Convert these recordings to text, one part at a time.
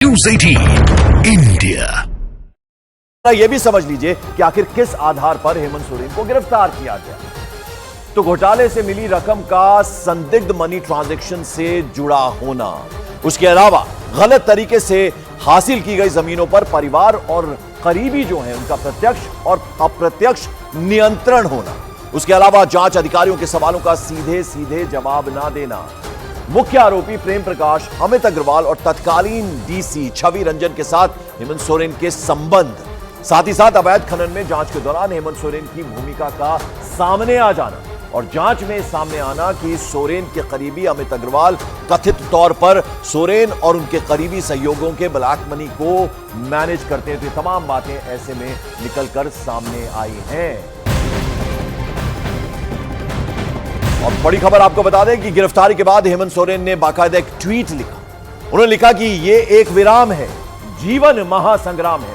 News 18 India. यह भी समझ लीजिए कि आखिर किस आधार पर हेमंत सोरेन को गिरफ्तार किया गया। तो घोटाले से मिली रकम का संदिग्ध मनी ट्रांजैक्शन से जुड़ा होना, उसके अलावा गलत तरीके से हासिल की गई जमीनों पर परिवार और करीबी जो हैं उनका प्रत्यक्ष और अप्रत्यक्ष नियंत्रण होना, उसके अलावा जांच अधिकारियों के सवालों का सीधे सीधे जवाब ना देना, मुख्य आरोपी प्रेम प्रकाश, अमित अग्रवाल और तत्कालीन डीसी छवि रंजन के साथ हेमंत सोरेन के संबंध, साथ ही साथ अवैध खनन में जांच के दौरान हेमंत सोरेन की भूमिका का सामने आ जाना और जांच में सामने आना कि सोरेन के करीबी अमित अग्रवाल कथित तौर पर सोरेन और उनके करीबी सहयोगियों के ब्लैक मनी को मैनेज करते हैं। तो ये तमाम बातें ऐसे में निकलकर सामने आई हैं। और बड़ी खबर आपको बता दें कि गिरफ्तारी के बाद हेमंत सोरेन ने बाकायदा एक ट्वीट लिखा। उन्होंने लिखा कि यह एक विराम है, जीवन महासंग्राम है,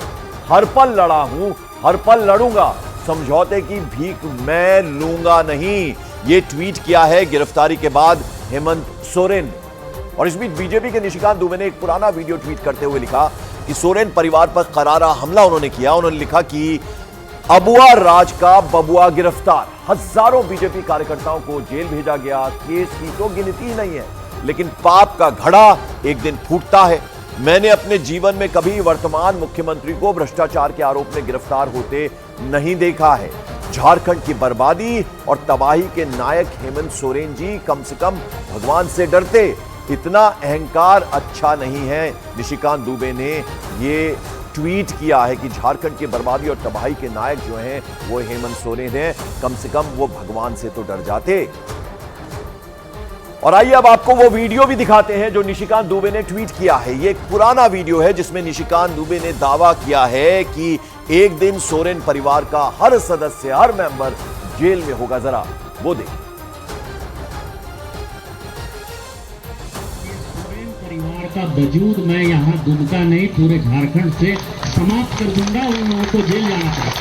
हर पल लड़ा हूं, हर पल लड़ूंगा, समझौते की भीख मैं लूंगा नहीं। यह ट्वीट किया है गिरफ्तारी के बाद हेमंत सोरेन ने। और इस बीच बीजेपी के निशिकांत दुबे ने एक पुराना वीडियो ट्वीट करते हुए लिखा कि सोरेन परिवार पर करारा हमला उन्होंने किया। उन्होंने लिखा कि अबुआ राज का बबुआ गिरफ्तार, हजारों बीजेपी कार्यकर्ताओं को जेल भेजा गया, केस की तो गिनती नहीं है, लेकिन पाप का घड़ा एक दिन फूटता है। मैंने अपने जीवन में कभी वर्तमान मुख्यमंत्री को भ्रष्टाचार के आरोप में गिरफ्तार होते नहीं देखा है। झारखंड की बर्बादी और तबाही के नायक हेमंत सोरेन जी कम से कम भगवान से डरते, इतना अहंकार अच्छा नहीं है। निशिकांत दुबे ने ये ट्वीट किया है कि झारखंड की बर्बादी और तबाही के नायक जो हैं वो हेमंत सोरेन हैं, कम से कम वो भगवान से तो डर जाते। और आइए अब आपको वो वीडियो भी दिखाते हैं जो निशिकांत दुबे ने ट्वीट किया है। ये एक पुराना वीडियो है जिसमें निशिकांत दुबे ने दावा किया है कि एक दिन सोरेन परिवार का हर सदस्य, हर मेंबर जेल में होगा। जरा वो देखिए। परिवार का वजूद मैं यहाँ दुमका नहीं, पूरे झारखंड से समाप्त कर दूंगा। उन लोगों को जेल जाना चाहिए।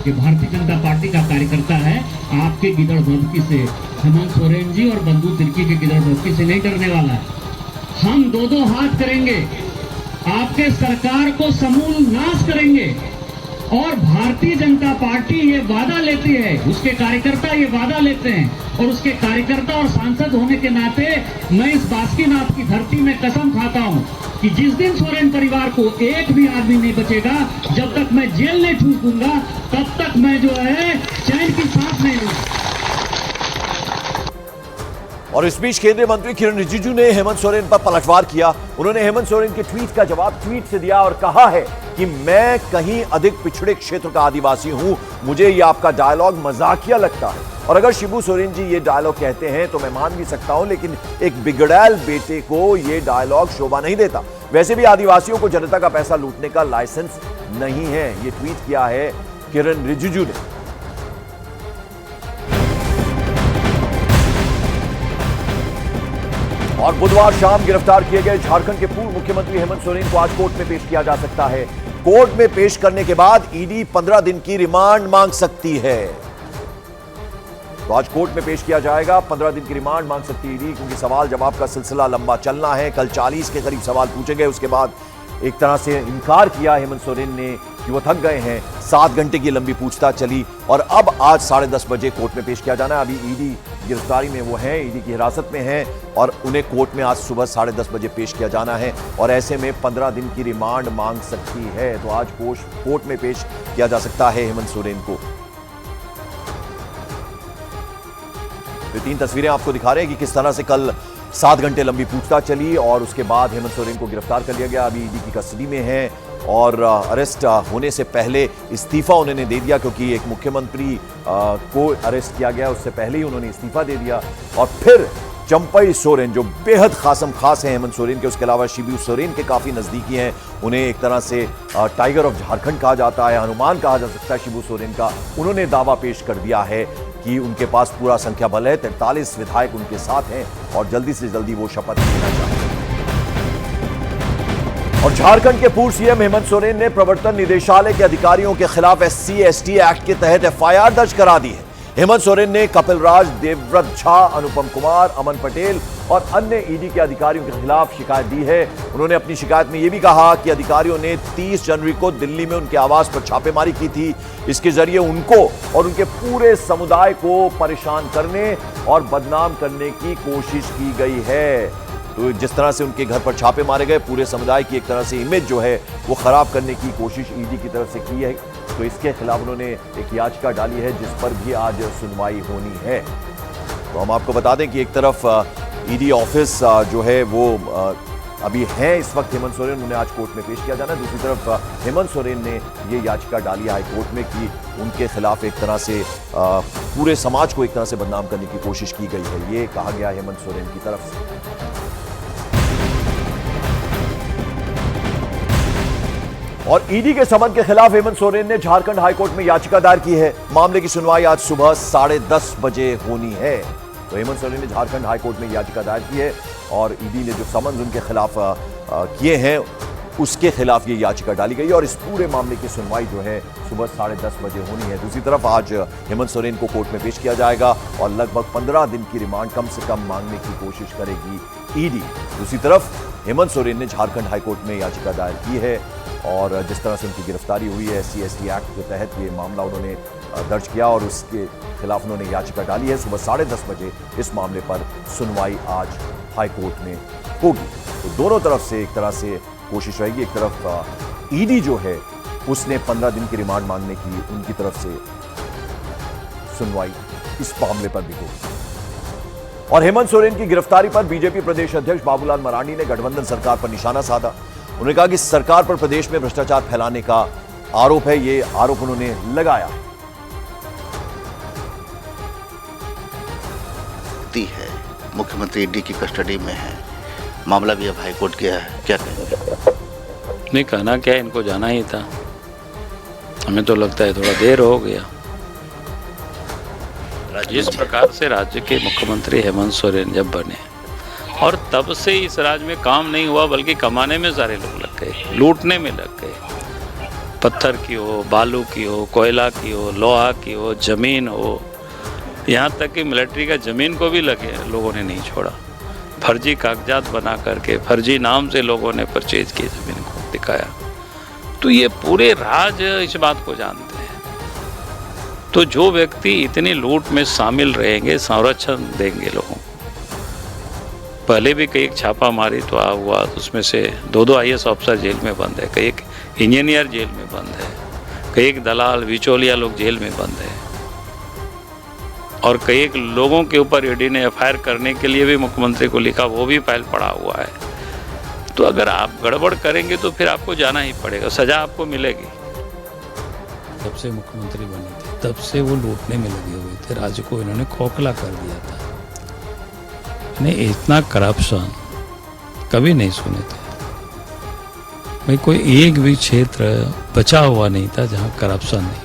कि भारतीय जनता पार्टी का कार्यकर्ता है, आपके गिदड़ भभकी से, हेमंत सोरेन जी और बंदूक तिर्की के गिदड़ भभकी से नहीं डरने वाला है। हम दो हाथ करेंगे, आपके सरकार को समूल नाश करेंगे। और भारतीय जनता पार्टी ये वादा लेती है, उसके कार्यकर्ता ये वादा लेते हैं, और उसके कार्यकर्ता और सांसद होने के नाते मैं इस बासुकीनाथ की धरती में कसम खाता हूं कि जिस दिन सोरेन परिवार को एक भी आदमी नहीं बचेगा, जब तक मैं जेल नहीं ठूस दूंगा, तब तक मैं जो है चैन की सांस नहीं लूंगा। और इस बीच केंद्रीय मंत्री किरण रिजिजू ने हेमंत सोरेन पर पलटवार किया। उन्होंने हेमंत सोरेन के ट्वीट का जवाब ट्वीट से दिया और कहा है कि मैं कहीं अधिक पिछड़े क्षेत्र का आदिवासी हूं, मुझे यह आपका डायलॉग मजाकिया लगता है। और अगर शिबू सोरेन जी ये डायलॉग कहते हैं तो मैं मान भी सकता हूं, लेकिन एक बिगड़ैल बेटे को यह डायलॉग शोभा नहीं देता। वैसे भी आदिवासियों को जनता का पैसा लूटने का लाइसेंस नहीं है। यह ट्वीट किया है किरण रिजिजू ने। और बुधवार शाम गिरफ्तार किए गए झारखंड के पूर्व मुख्यमंत्री हेमंत सोरेन को आज कोर्ट में पेश किया जा सकता है। कोर्ट में पेश करने के बाद ईडी 15 दिन की रिमांड मांग सकती है। तो आज कोर्ट में पेश किया जाएगा, 15 दिन की रिमांड मांग सकती है ईडी, क्योंकि सवाल जवाब का सिलसिला लंबा चलना है। कल 40 के करीब सवाल पूछे गए, उसके बाद एक तरह से इनकार किया हेमंत सोरेन ने कि वो थक गए हैं। 7 घंटे की लंबी पूछताछ चली और अब आज 10:30 बजे कोर्ट में पेश किया जाना है। अभी ईडी गिरफ्तारी में वो हैं, ईडी की हिरासत में हैं और उन्हें कोर्ट में आज सुबह 10:30 बजे पेश किया जाना है। और ऐसे में 15 दिन की रिमांड मांग सकती है। तो आज कोर्ट में पेश किया जा सकता है हेमंत सोरेन को। ये 3 तस्वीरें आपको दिखा रहे हैं कि किस तरह से कल 7 घंटे लंबी पूछताछ चली और उसके बाद हेमंत सोरेन को गिरफ्तार कर लिया गया। अभी ईडी की कस्टडी में है और अरेस्ट होने से पहले इस्तीफा उन्होंने दे दिया, क्योंकि एक मुख्यमंत्री को अरेस्ट किया गया, उससे पहले ही उन्होंने इस्तीफा दे दिया। और फिर चंपई सोरेन जो बेहद खास हैं हेमंत सोरेन के, उसके अलावा शिबू सोरेन के काफ़ी नज़दीकी हैं, उन्हें एक तरह से टाइगर ऑफ झारखंड कहा जाता है, हनुमान कहा जा सकता है शिबू सोरेन का। उन्होंने दावा पेश कर दिया है कि उनके पास पूरा संख्या बल है, 43 विधायक उनके साथ हैं और जल्दी से जल्दी वो शपथ लेना चाहते हैं। और झारखंड के पूर्व सीएम हेमंत सोरेन ने प्रवर्तन निदेशालय के अधिकारियों के खिलाफ SC/ST एक्ट के तहत FIR दर्ज करा दी है। हेमंत सोरेन ने कपिल राज, देवव्रत झा, अनुपम कुमार, अमन पटेल और अन्य ईडी के अधिकारियों के खिलाफ शिकायत दी है। उन्होंने अपनी शिकायत में यह भी कहा कि अधिकारियों ने 30 जनवरी को दिल्ली में उनके आवास पर छापेमारी की थी। इसके जरिए उनको और उनके पूरे समुदाय को परेशान करने और बदनाम करने की कोशिश की गई है। तो जिस तरह से उनके घर पर छापे मारे गए, पूरे समुदाय की एक तरह से इमेज जो है वो खराब करने की कोशिश ईडी की तरफ से की है। तो इसके खिलाफ उन्होंने एक याचिका डाली है जिस पर भी आज सुनवाई होनी है। तो हम आपको बता दें कि एक तरफ ईडी ऑफिस जो है वो अभी है इस वक्त हेमंत सोरेन, उन्हें आज कोर्ट में पेश किया जाना है। दूसरी तरफ हेमंत सोरेन ने ये याचिका डाली हाई कोर्ट में कि उनके खिलाफ एक तरह से पूरे समाज को एक तरह से बदनाम करने की कोशिश की गई है। ये कहा गया हेमंत सोरेन की तरफ से। और ईडी के समन के खिलाफ हेमंत सोरेन ने झारखंड हाईकोर्ट में याचिका दायर की है। मामले की सुनवाई आज सुबह 10:30 बजे होनी है। तो हेमंत सोरेन ने झारखंड हाईकोर्ट में याचिका दायर की है और ईडी ने जो समन उनके खिलाफ किए हैं उसके खिलाफ ये याचिका डाली गई और इस पूरे मामले की सुनवाई जो है सुबह 10:30 बजे होनी है। दूसरी तरफ आज हेमंत सोरेन को कोर्ट में पेश किया जाएगा और लगभग 15 दिन की रिमांड कम से कम मांगने की कोशिश करेगी ईडी। दूसरी तरफ हेमंत सोरेन ने झारखंड हाईकोर्ट में याचिका दायर की है और जिस तरह से उनकी गिरफ्तारी हुई है SC/ST एक्ट के तहत ये मामला उन्होंने दर्ज किया और उसके खिलाफ उन्होंने याचिका डाली है। सुबह 10:30 बजे इस मामले पर सुनवाई आज हाईकोर्ट में होगी। तो दोनों तरफ से एक तरह से कोशिश रहेगी। एक तरफ ईडी जो है उसने 15 दिन की रिमांड मांगने की उनकी तरफ से सुनवाई इस मामले पर भी होगी। और हेमंत सोरेन की गिरफ्तारी पर बीजेपी प्रदेश अध्यक्ष बाबूलाल मरांडी ने गठबंधन सरकार पर निशाना साधा। उन्होंने कहा कि सरकार पर प्रदेश में भ्रष्टाचार फैलाने का आरोप है। ये आरोप उन्होंने लगाया है। मुख्यमंत्री ईडी की कस्टडी में है, मामला भी अब हाईकोर्ट गया है, क्या कहेंगे? नहीं कहना क्या, इनको जाना ही था। हमें तो लगता है थोड़ा देर हो गया। जिस प्रकार से राज्य के मुख्यमंत्री हेमंत सोरेन जब बने और तब से इस राज्य में काम नहीं हुआ बल्कि कमाने में सारे लोग लग गए, लूटने में लग गए। पत्थर की हो, बालू की हो, कोयला की हो, लोहा की हो, जमीन हो, यहाँ तक कि मिलिट्री का जमीन को भी लगे लोगों ने नहीं छोड़ा। फर्जी कागजात बना करके फर्जी नाम से लोगों ने परचेज की जमीन को दिखाया। तो ये पूरे राज्य इस बात को जानते हैं। तो जो व्यक्ति इतनी लूट में शामिल रहेंगे, संरक्षण देंगे लोगों को। पहले भी कई छापा मारी तो हुआ, तो उसमें से 2 IAS ऑफिसर जेल में बंद है, कई इंजीनियर जेल में बंद है, कई दलाल बिचौलिया लोग जेल में बंद है और कई लोगों के ऊपर ईडी ने FIR करने के लिए भी मुख्यमंत्री को लिखा, वो भी फाइल पड़ा हुआ है। तो अगर आप गड़बड़ करेंगे तो फिर आपको जाना ही पड़ेगा, सजा आपको मिलेगी। जब से मुख्यमंत्री बने थे तब से वो लूटने में लगे हुए थे, राज्य को इन्होंने खोखला कर दिया था। नहीं, इतना करप्शन कभी नहीं सुने थे भाई। कोई एक भी क्षेत्र बचा हुआ नहीं था जहां करप्शन नहीं।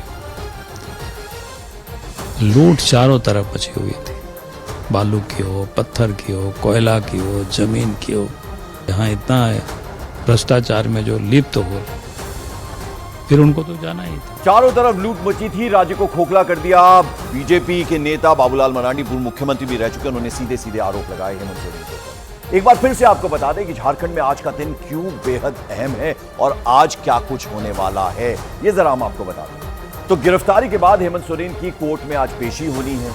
लूट चारों तरफ बची हुई थी, बालू की हो, पत्थर की हो, कोयला की हो, जमीन की हो। यहाँ इतना भ्रष्टाचार में जो लिप्त हो, फिर उनको तो जाना ही था। चारों तरफ लूट मची थी, राज्य को खोखला कर दिया। बीजेपी के नेता बाबूलाल मरांडी पूर्व मुख्यमंत्री भी रह चुके, उन्होंने सीधे सीधे आरोप लगाए हेमंत सोरेन के ऊपर। एक बार फिर से आपको बता दें कि झारखंड में आज का दिन क्यों बेहद अहम है और आज क्या कुछ होने वाला है, ये जरा हम आपको बता दें। तो गिरफ्तारी के बाद हेमंत सोरेन की कोर्ट में आज पेशी होनी है।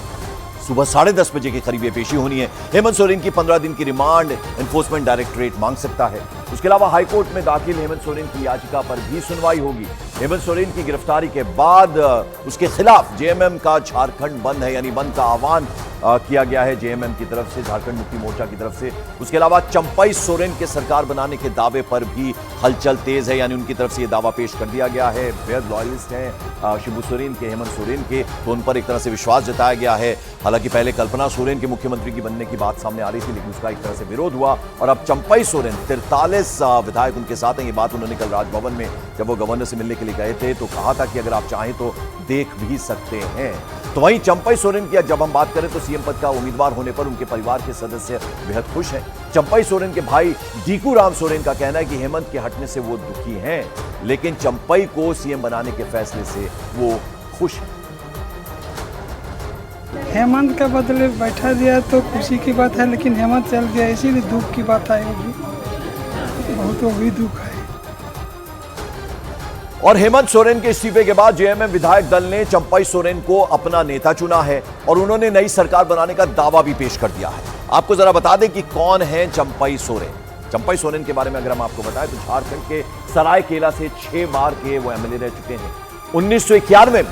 सुबह 10:30 बजे के करीब ये पेशी होनी है। हेमंत सोरेन की 15 दिन की रिमांड एनफोर्समेंट डायरेक्टरेट मांग सकता है। उसके अलावा हाईकोर्ट में दाखिल हेमंत सोरेन की याचिका पर भी सुनवाई होगी। हेमंत सोरेन की गिरफ्तारी के बाद उसके खिलाफ जेएमएम का झारखंड बंद है, यानी बंद का आह्वान किया गया है जेएमएम की तरफ से, झारखंड मुक्ति मोर्चा की तरफ से। उसके अलावा चंपई सोरेन के सरकार बनाने के दावे पर भी हलचल तेज है, यानी उनकी तरफ से यह दावा पेश कर दिया गया है। बेहद लॉयलिस्ट हैं शिबू सोरेन के, हेमंत सोरेन के, तो उन पर एक तरह से विश्वास जताया गया है। हालांकि पहले कल्पना सोरेन के मुख्यमंत्री की बनने की बात सामने आ रही थी, लेकिन उसका एक तरह से विरोध हुआ और अब चंपई सोरेन 43 विधायक उनके साथ हैं। ये बात उन्होंने कल राजभवन में जब वो गवर्नर से मिलने के लिए गए थे तो कहा था कि अगर आप चाहें तो देख भी सकते हैं। तो वहीं चंपई सोरेन की जब हम बात करें तो सीएम पद का उम्मीदवार होने पर उनके परिवार के सदस्य बेहद खुश हैं। चंपई सोरेन के भाई डीकू राम सोरेन का कहना है कि हेमंत के हटने से वो दुखी हैं, लेकिन चंपई को सीएम बनाने के फैसले से वो खुश हैं। हेमंत का बदले बैठा दिया तो खुशी की बात है, लेकिन हेमंत चल गया इसीलिए दुख की बात है। बहुत वो भी दुख है। और हेमंत सोरेन के इस्तीफे के बाद जेएमएम विधायक दल ने चंपाई सोरेन को अपना नेता चुना है और उन्होंने नई सरकार बनाने का दावा भी पेश कर दिया है। आपको जरा बता दें कि कौन है चंपाई सोरेन। चंपाई सोरेन के बारे में अगर हम आपको बताएं तो झारखंड के सरायकेला से 6 बार के वो एमएलए रह चुके हैं। 1991 में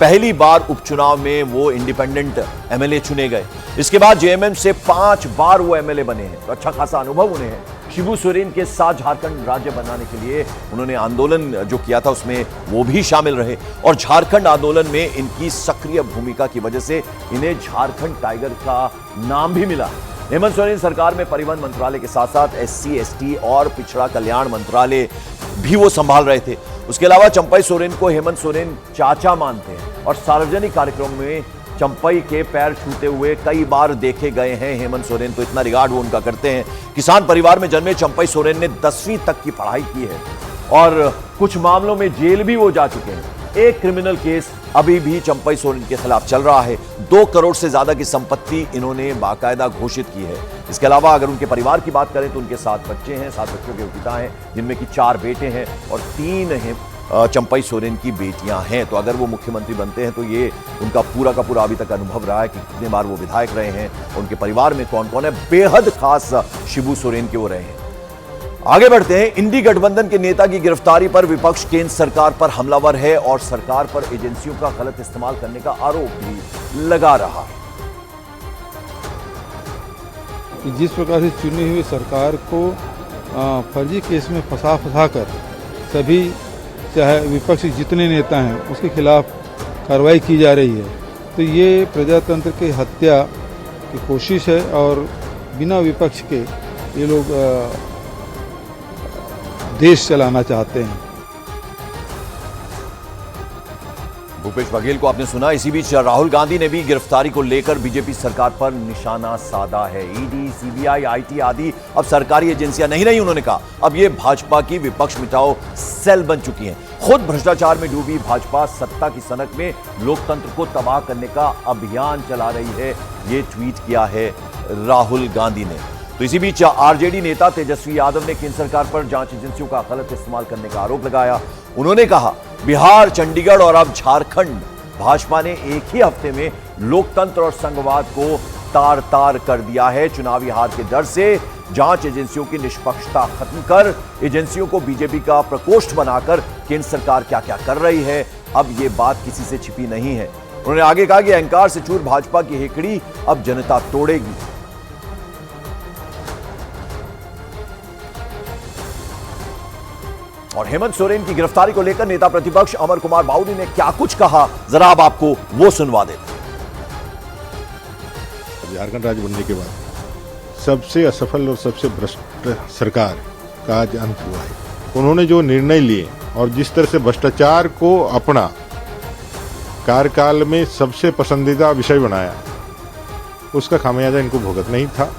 पहली बार उपचुनाव में वो इंडिपेंडेंट एमएलए चुने गए। इसके बाद जेएमएम से 5 बार वो एमएलए बने हैं, तो अच्छा खासा अनुभव उन्हें है। शिबू सोरेन के साथ झारखंड राज्य बनाने के लिए उन्होंने आंदोलन जो किया था उसमें वो भी शामिल रहे और झारखंड आंदोलन में इनकी सक्रिय भूमिका की वजह से इन्हें झारखंड टाइगर का नाम भी मिला। हेमंत सोरेन सरकार में परिवहन मंत्रालय के साथ साथ एससी, एसटी और पिछड़ा कल्याण मंत्रालय भी वो संभाल रहे थे। उसके अलावा चंपाई सोरेन को हेमंत सोरेन चाचा मानते हैं और सार्वजनिक कार्यक्रम में चंपाई के पैर छूते हुए कई बार देखे गए हैं हेमंत सोरेन, तो इतना रिगार्ड वो उनका करते हैं। किसान परिवार में जन्मे चंपाई सोरेन ने 10वीं तक की पढ़ाई की है और कुछ मामलों में जेल भी वो जा चुके हैं। एक क्रिमिनल केस अभी भी चंपाई सोरेन के खिलाफ चल रहा है। 2 करोड़ से ज्यादा की संपत्ति इन्होंने बाकायदा घोषित की है। इसके अलावा अगर उनके परिवार की बात करें तो उनके 7 बच्चे हैं, 7 बच्चों के पिता हैं, जिनमें कि 4 बेटे हैं और 3 हैं चंपाई सोरेन की बेटियां हैं। तो अगर वो मुख्यमंत्री बनते हैं तो ये उनका पूरा का पूरा अभी तक अनुभव रहा है कि कितने बार वो विधायक रहे हैं, उनके परिवार में कौन कौन है। बेहद खास शिबू सोरेन के वो रहे हैं। आगे बढ़ते हैं। इंडी गठबंधन के नेता की गिरफ्तारी पर विपक्ष केंद्र सरकार पर हमलावर है और सरकार पर एजेंसियों का गलत इस्तेमाल करने का आरोप भी लगा रहा है। जिस प्रकार से चुनी हुई सरकार को फर्जी केस में फंसा कर सभी चाहे विपक्ष जितने नेता हैं उसके खिलाफ कार्रवाई की जा रही है, तो ये प्रजातंत्र की हत्या की कोशिश है और बिना विपक्ष के ये लोग देश चलाना चाहते हैं। भूपेश बघेल को आपने सुना। इसी बीच राहुल गांधी ने भी गिरफ्तारी को लेकर बीजेपी सरकार पर निशाना साधा है। ईडी, सीबीआई, आईटी आदि अब सरकारी एजेंसियां नहीं रही, उन्होंने कहा। अब ये भाजपा की विपक्ष मिटाओ सेल बन चुकी हैं। खुद भ्रष्टाचार में डूबी भाजपा सत्ता की सनक में लोकतंत्र को तबाह करने का अभियान चला रही है, ये ट्वीट किया है राहुल गांधी ने। तो इसी बीच आरजेडी नेता तेजस्वी यादव ने केंद्र सरकार पर जांच एजेंसियों का गलत इस्तेमाल करने का आरोप लगाया। उन्होंने कहा, बिहार, चंडीगढ़ और अब झारखंड, भाजपा ने एक ही हफ्ते में लोकतंत्र और संघवाद को तार तार कर दिया है। चुनावी हार के डर से जांच एजेंसियों की निष्पक्षता खत्म कर एजेंसियों को बीजेपी का प्रकोष्ठ बनाकर केंद्र सरकार क्या क्या कर रही है, अब ये बात किसी से छिपी नहीं है। उन्होंने आगे कहा कि अहंकार से चूर भाजपा की हेकड़ी अब जनता तोड़ेगी। और हेमंत सोरेन की गिरफ्तारी को लेकर नेता प्रतिपक्ष अमर कुमार बाउरी ने क्या कुछ कहा, जरा अब आपको वो सुनवा देते हैं। झारखंड राज्य बनने के बाद सबसे असफल और सबसे भ्रष्ट सरकार का आज अंत हुआ है। उन्होंने जो निर्णय लिए और जिस तरह से भ्रष्टाचार को अपना कार्यकाल में सबसे पसंदीदा विषय बनाया, उसका खामियाजा इनको भुगतना ही था।